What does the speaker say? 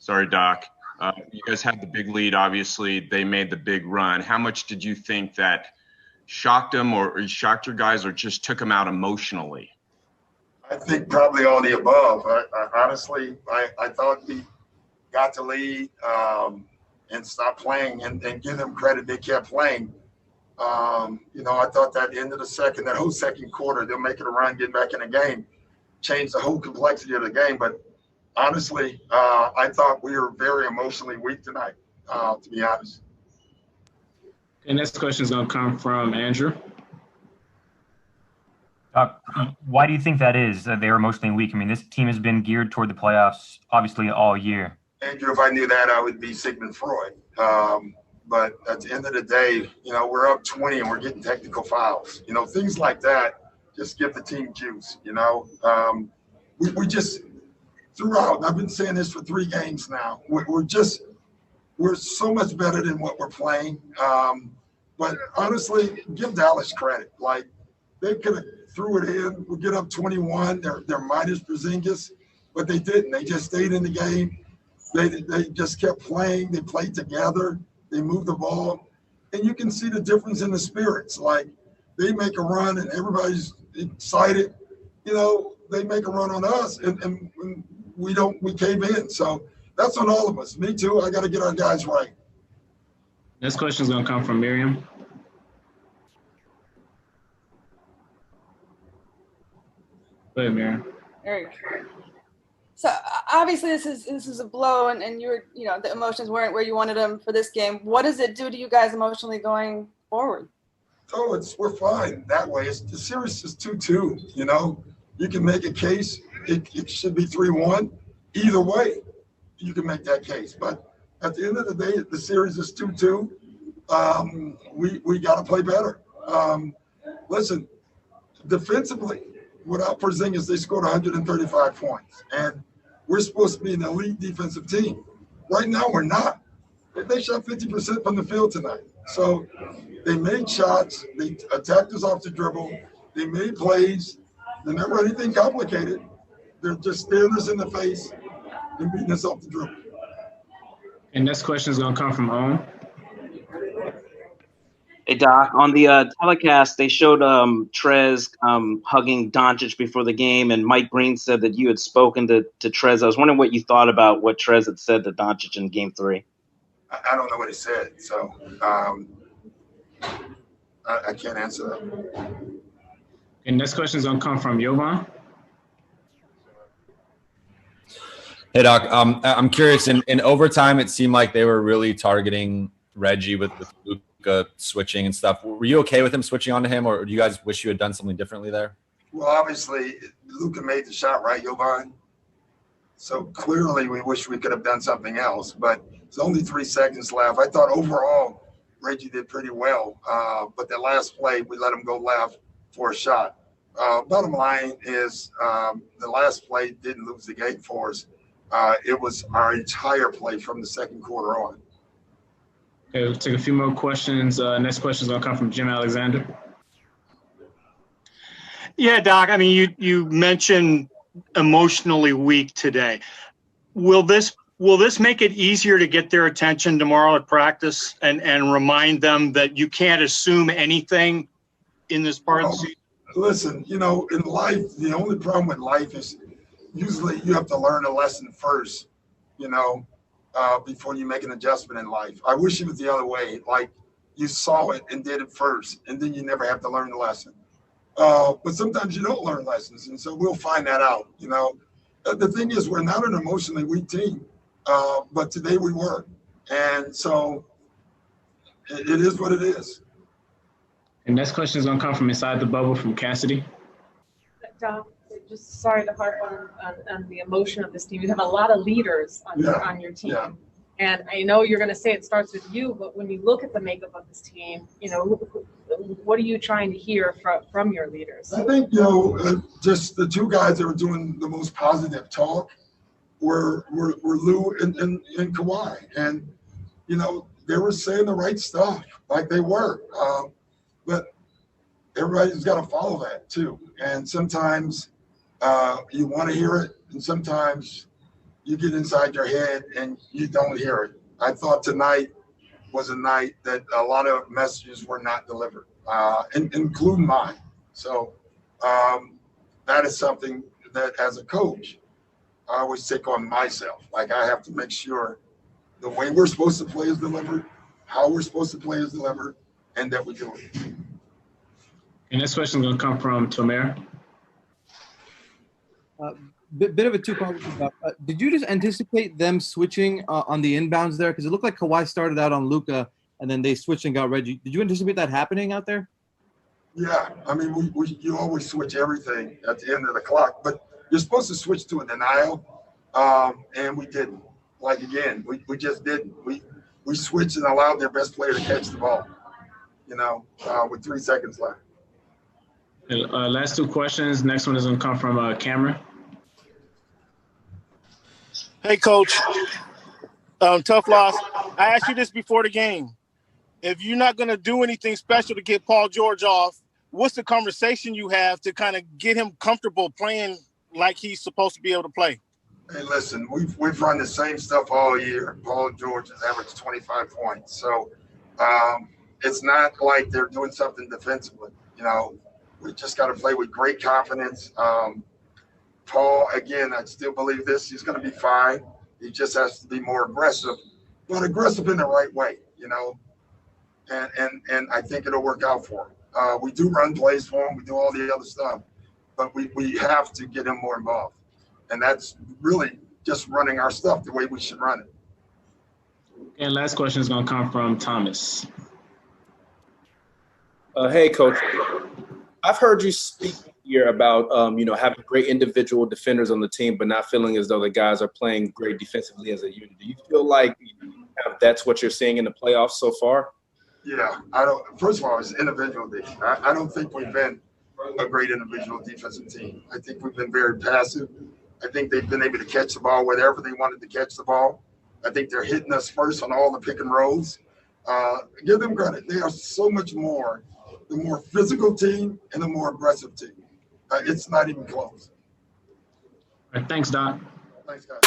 Sorry, Doc. You guys had the big lead. Obviously, they made the big run. How much did you think that shocked them or shocked your guys or just took them out emotionally? I think probably all the above. Honestly, I thought we got the lead and stopped playing and give them credit. They kept playing. I thought that end of that whole second quarter, they'll make it a run, get back in the game, change the whole complexity of the game. But honestly, I thought we were very emotionally weak tonight, to be honest. And next question is going to come from Andrew. Why do you think that is, that they're emotionally weak? I mean, this team has been geared toward the playoffs, obviously, all year. Andrew, if I knew that, I would be Sigmund Freud. But at the end of the day, we're up 20 and we're getting technical fouls. Things like that just give the team juice, We just, throughout, I've been saying this for 3 games now, we're so much better than what we're playing. But honestly, give Dallas credit. Like, they could have threw it in. We get up 21. They're minus Porzingis, but they didn't. They just stayed in the game. They just kept playing. They played together. They moved the ball. And you can see the difference in the spirits. Like, they make a run and everybody's excited. They make a run on us and we cave in. So that's on all of us. Me too. I got to get our guys right. Next question is going to come from Miriam. Go ahead, Miriam. There you go. So obviously this is a blow, and the emotions weren't where you wanted them for this game. What does it do to you guys emotionally going forward? Oh, we're fine that way. The series is 2-2. You can make a case. It should be 3-1. Either way, you can make that case. But at the end of the day, the series is 2-2. We got to play better. Listen, defensively, without Porzingis, they scored 135 points. And we're supposed to be an elite defensive team. Right now, we're not. They shot 50% from the field tonight. So they made shots. They attacked us off the dribble. They made plays. They never anything complicated. They're just staring us in the face and beating us off the dribble. And next question is going to come from Owen. Hey, Doc, on the telecast, they showed Trez hugging Doncic before the game, and Mike Green said that you had spoken to Trez. I was wondering what you thought about what Trez had said to Doncic in Game 3. I don't know what he said, so I can't answer that. And next question is going to come from Jovan. Hey, Doc, I'm curious. In overtime, it seemed like they were really targeting Reggie with Luka switching and stuff. Were you okay with him switching onto him, or do you guys wish you had done something differently there? Well, obviously, Luka made the shot, right, Jovan? So clearly we wish we could have done something else, but it's only 3 seconds left. I thought overall Reggie did pretty well, but the last play, we let him go left for a shot. Bottom line is the last play didn't lose the game for us. It was our entire play from the second quarter on. Okay, we'll take a few more questions. Next question is going to come from Jim Alexander. Yeah, Doc, I mean, you mentioned emotionally weak today. Will this make it easier to get their attention tomorrow at practice and remind them that you can't assume anything in this part of the season? Listen, in life, the only problem with life is usually you have to learn a lesson first, before you make an adjustment in life. I wish it was the other way. Like, you saw it and did it first, and then you never have to learn the lesson. But sometimes you don't learn lessons, and so we'll find that out. The thing is, we're not an emotionally weak team, but today we were, and so it is what it is. And next question is going to come from inside the bubble from Cassidy. Doc, just sorry to harp on the emotion of this team. You have a lot of leaders on your team. Yeah. And I know you're going to say it starts with you, but when you look at the makeup of this team, what are you trying to hear from your leaders? I think, just the 2 guys that were doing the most positive talk were Lou and Kawhi. And, they were saying the right stuff, like they were. But everybody's got to follow that, too. And sometimes you want to hear it, and sometimes you get inside your head and you don't hear it. I thought tonight was a night that a lot of messages were not delivered, including mine. So that is something that as a coach, I always take on myself. Like I have to make sure the way we're supposed to play is delivered, how we're supposed to play is delivered, and that we do it. And this question is going to come from Tomer. Bit of a two-part. Did you just anticipate them switching on the inbounds there? Because it looked like Kawhi started out on Luka, and then they switched and got Reggie. Did you anticipate that happening out there? Yeah, I mean, you always switch everything at the end of the clock, but you're supposed to switch to a denial, and we didn't. Like again, we just didn't. We switched and allowed their best player to catch the ball, with 3 seconds left. Last two questions. Next one is going to come from Cameron. Hey, Coach. Tough loss. I asked you this before the game. If you're not going to do anything special to get Paul George off, what's the conversation you have to kind of get him comfortable playing like he's supposed to be able to play? Hey, listen, we've run the same stuff all year. Paul George has averaged 25 points. So it's not like they're doing something defensively. We just got to play with great confidence. Paul, again, I still believe this. He's going to be fine. He just has to be more aggressive, but aggressive in the right way, And I think it'll work out for him. We do run plays for him. We do all the other stuff, but we have to get him more involved. And that's really just running our stuff the way we should run it. And last question is going to come from Thomas. Hey, Coach. I've heard you speak here about, having great individual defenders on the team, but not feeling as though the guys are playing great defensively as a unit. Do you feel like that's what you're seeing in the playoffs so far? Yeah, first of all, it's individual defense. I don't think we've been a great individual defensive team. I think we've been very passive. I think they've been able to catch the ball wherever they wanted to catch the ball. I think they're hitting us first on all the pick and rolls. Give them credit. They are so much more, the more physical team and the more aggressive team. It's not even close. All right, thanks, Doc. Thanks, guys.